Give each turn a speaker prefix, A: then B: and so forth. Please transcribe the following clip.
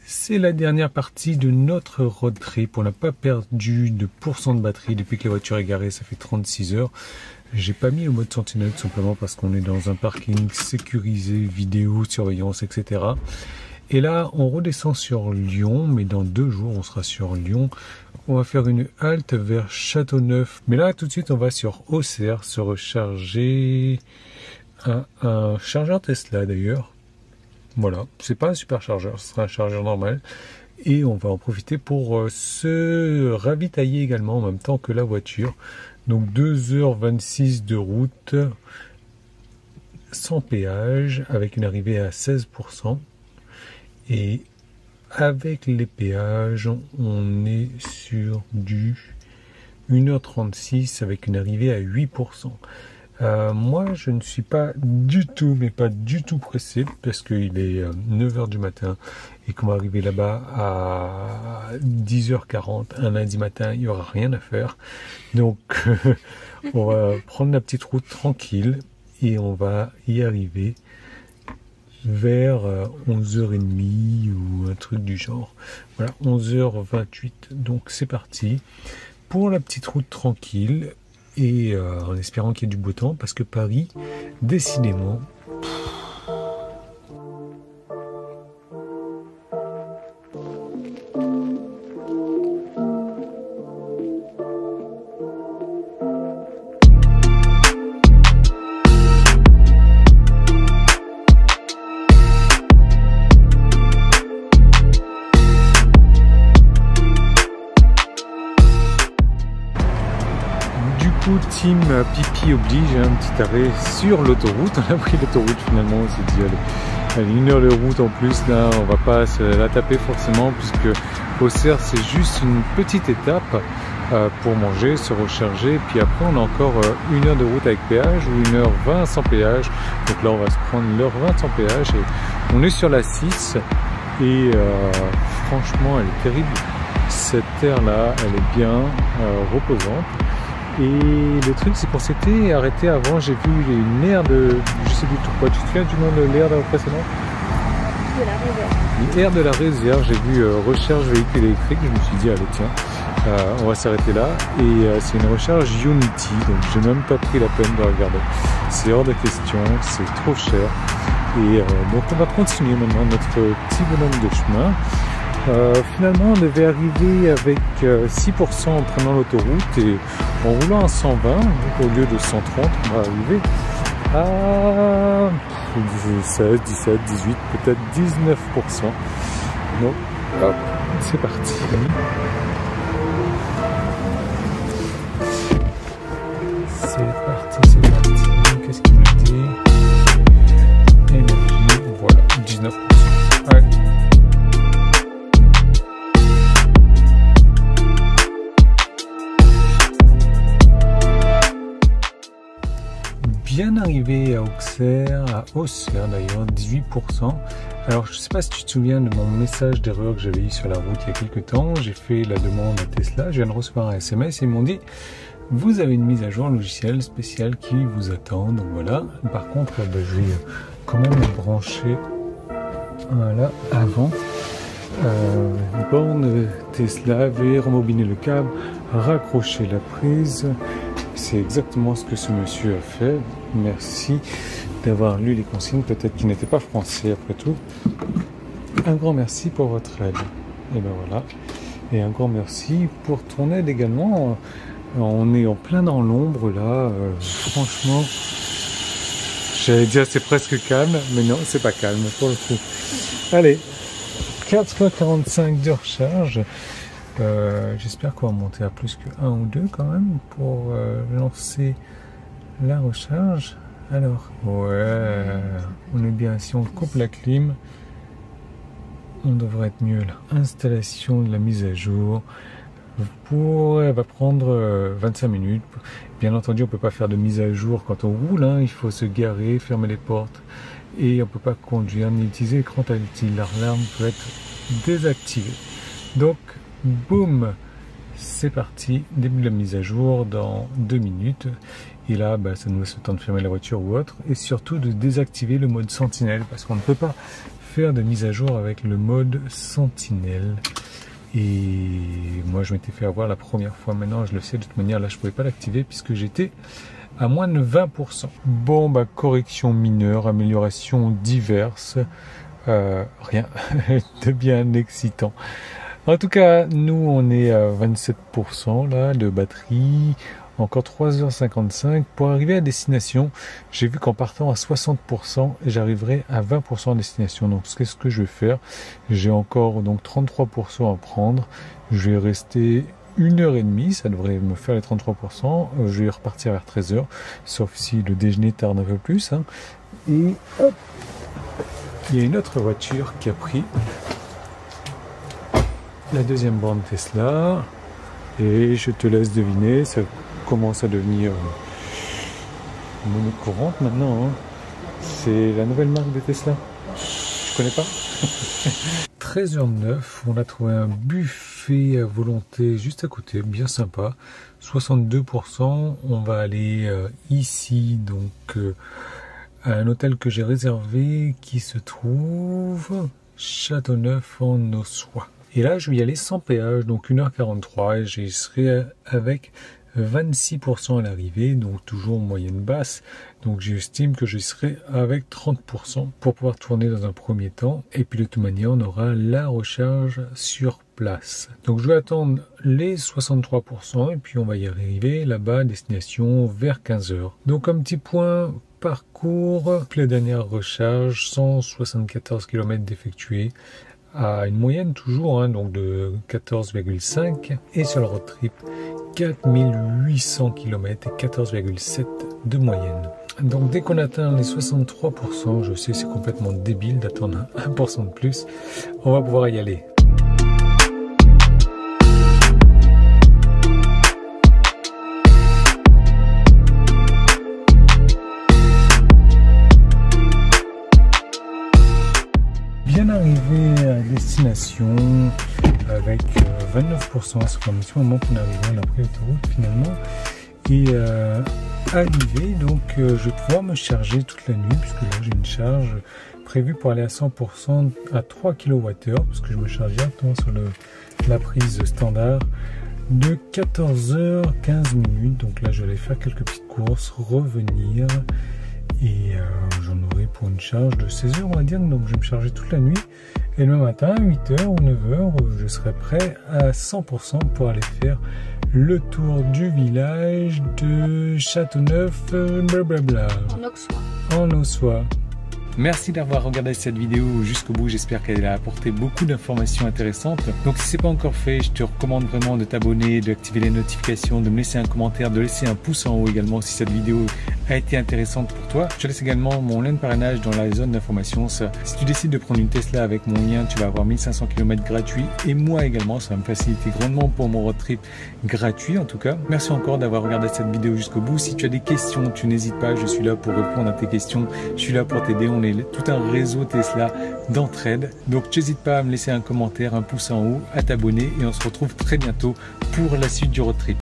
A: C'est la dernière partie de notre road trip. On n'a pas perdu de pourcent de batterie depuis que la voiture est garée, ça fait 36 heures. J'ai pas mis le mode sentinelle tout simplement parce qu'on est dans un parking sécurisé, vidéo, surveillance, etc. Et là, on redescend sur Lyon, mais dans 2 jours, on sera sur Lyon. On va faire une halte vers Châteauneuf. Mais là, tout de suite, on va sur Auxerre se recharger un chargeur Tesla d'ailleurs. Voilà, c'est pas un superchargeur, ce sera un chargeur normal. Et on va en profiter pour se ravitailler également en même temps que la voiture. Donc 2h26 de route, sans péage, avec une arrivée à 16%. Et avec les péages, on est sur du 1h36 avec une arrivée à 8%. Moi, je ne suis pas du tout, mais pas du tout pressé parce qu'il est 9h du matin et qu'on va arriver là-bas à 10h40. Un lundi matin, il n'y aura rien à faire. Donc, on va prendre la petite route tranquille et on va y arriver vers 11h30 ou un truc du genre. Voilà, 11h28. Donc, c'est parti pour la petite route tranquille. Et en espérant qu'il y ait du beau temps, parce que Paris, décidément... Team pipi oblige, un petit arrêt sur l'autoroute. On a pris l'autoroute finalement, on s'est dit allez, 1 heure de route en plus, là on va pas se la taper forcément puisque Auxerre c'est juste une petite étape pour manger, se recharger, puis après on a encore 1 heure de route avec péage ou 1h20 sans péage. Donc là on va se prendre 1h20 sans péage et on est sur la 6 et franchement elle est terrible. Cette terre là elle est bien reposante. Et le truc c'est qu'on s'était arrêté avant, j'ai vu une aire de, je sais plus tout quoi, tu te souviens du nom de l'aire précédente? De la réserve. L'aire de la réserve, j'ai vu recherche véhicule électrique, je me suis dit allez tiens, on va s'arrêter là. Et c'est une recharge Unity, donc j'ai même pas pris la peine de regarder. C'est hors de question, c'est trop cher. Et donc on va continuer maintenant notre petit bonhomme de chemin. Finalement on devait arriver avec 6% en prenant l'autoroute et en roulant à 120, donc au lieu de 130 on va arriver à 16, 17, 18, peut-être 19%. Donc hop, c'est parti. C'est parti, qu'est-ce qu'il me dit? Énergie, voilà, 19%. Allez. Bien arrivé à Auxerre d'ailleurs, 18%. Alors je ne sais pas si tu te souviens de mon message d'erreur que j'avais eu sur la route il y a quelques temps. J'ai fait la demande à Tesla, je viens de recevoir un SMS et ils m'ont dit vous avez une mise à jour logicielle spéciale qui vous attend. Donc voilà, par contre je vais quand même me brancher voilà, avant. Borne Tesla, rembobiner le câble, raccrocher la prise. C'est exactement ce que ce monsieur a fait. Merci d'avoir lu les consignes, peut-être qu'il n'était pas français après tout. Un grand merci pour votre aide. Et ben voilà. Et un grand merci pour ton aide également. On est en plein dans l'ombre là. Franchement, j'allais dire c'est presque calme, mais non, c'est pas calme pour le coup. Allez, 4h45 de recharge. J'espère qu'on va monter à plus que 1 ou 2 quand même pour lancer la recharge. Alors, ouais, on est bien. Si on coupe la clim, on devrait être mieux là. Installation de la mise à jour. Elle va prendre 25 minutes. Bien entendu, on peut pas faire de mise à jour quand on roule. Hein. Il faut se garer, fermer les portes. Et on peut pas conduire ni utiliser l'écran tactile. L'alarme peut être désactivée. Donc, boum, c'est parti, début de la mise à jour dans 2 minutes. Et là, ça nous laisse le temps de fermer la voiture ou autre. Et surtout de désactiver le mode sentinelle parce qu'on ne peut pas faire de mise à jour avec le mode Sentinelle. Et moi je m'étais fait avoir la première fois, maintenant je le sais, de toute manière là je pouvais pas l'activer puisque j'étais à moins de 20%. Bon bah correction mineure, amélioration diverses, rien de bien excitant. En tout cas nous on est à 27% là de batterie. Encore 3h55 pour arriver à destination. J'ai vu qu'en partant à 60%, j'arriverai à 20% à destination. Donc qu'est-ce que je vais faire? J'ai encore donc 33% à prendre. Je vais rester 1h30, ça devrait me faire les 33%. Je vais repartir vers 13h, sauf si le déjeuner tarde un peu plus. Hein. Et hop, il y a une autre voiture qui a pris la deuxième borne Tesla. Et je te laisse deviner, ça commence à devenir monnaie courante maintenant. Hein. C'est la nouvelle marque de Tesla. Je connais pas. 13h09, on a trouvé un buffet à volonté juste à côté, bien sympa. 62%. On va aller ici, donc à un hôtel que j'ai réservé qui se trouve Châteauneuf en Ossois. Et là, je vais y aller sans péage, donc 1h43, et j'y serai avec 26% à l'arrivée, donc toujours moyenne basse. Donc j'estime que j'y serai avec 30% pour pouvoir tourner dans un premier temps. Et puis de toute manière, on aura la recharge sur place. Donc je vais attendre les 63% et puis on va y arriver là-bas, destination vers 15h. Donc un petit point parcours, la dernière recharge, 174 km d'effectués. À une moyenne toujours, hein, donc de 14,5 et sur le road trip 4800 km et 14,7 de moyenne. Donc dès qu'on atteint les 63%, je sais c'est complètement débile d'attendre 1% de plus, on va pouvoir y aller. Bien arrivé à destination avec 29%, c'est comme si au moment qu'on arrive, on a pris l'autoroute finalement. Et arrivé, donc je vais pouvoir me charger toute la nuit, puisque là j'ai une charge prévue pour aller à 100% à 3 kWh, parce que je me charge directement sur la prise standard de 14h15. Donc là je vais aller faire quelques petites courses, revenir. Et j'en aurai pour une charge de 16h on va dire, donc je vais me charger toute la nuit et le matin à 8h ou 9h je serai prêt à 100% pour aller faire le tour du village de Châteauneuf blablabla en Ossois. Merci d'avoir regardé cette vidéo jusqu'au bout, j'espère qu'elle a apporté beaucoup d'informations intéressantes. Donc si ce n'est pas encore fait, je te recommande vraiment de t'abonner, d'activer les notifications, de me laisser un commentaire, de laisser un pouce en haut également si cette vidéo a été intéressante pour toi. Je te laisse également mon lien de parrainage dans la zone d'information. Si tu décides de prendre une Tesla avec mon lien, tu vas avoir 1500 km gratuits et moi également, ça va me faciliter grandement pour mon road trip gratuit en tout cas. Merci encore d'avoir regardé cette vidéo jusqu'au bout. Si tu as des questions, tu n'hésites pas, je suis là pour répondre à tes questions, je suis là pour t'aider. On est tout un réseau Tesla d'entraide. Donc tu n'hésites pas à me laisser un commentaire, un pouce en haut, à t'abonner et on se retrouve très bientôt pour la suite du road trip.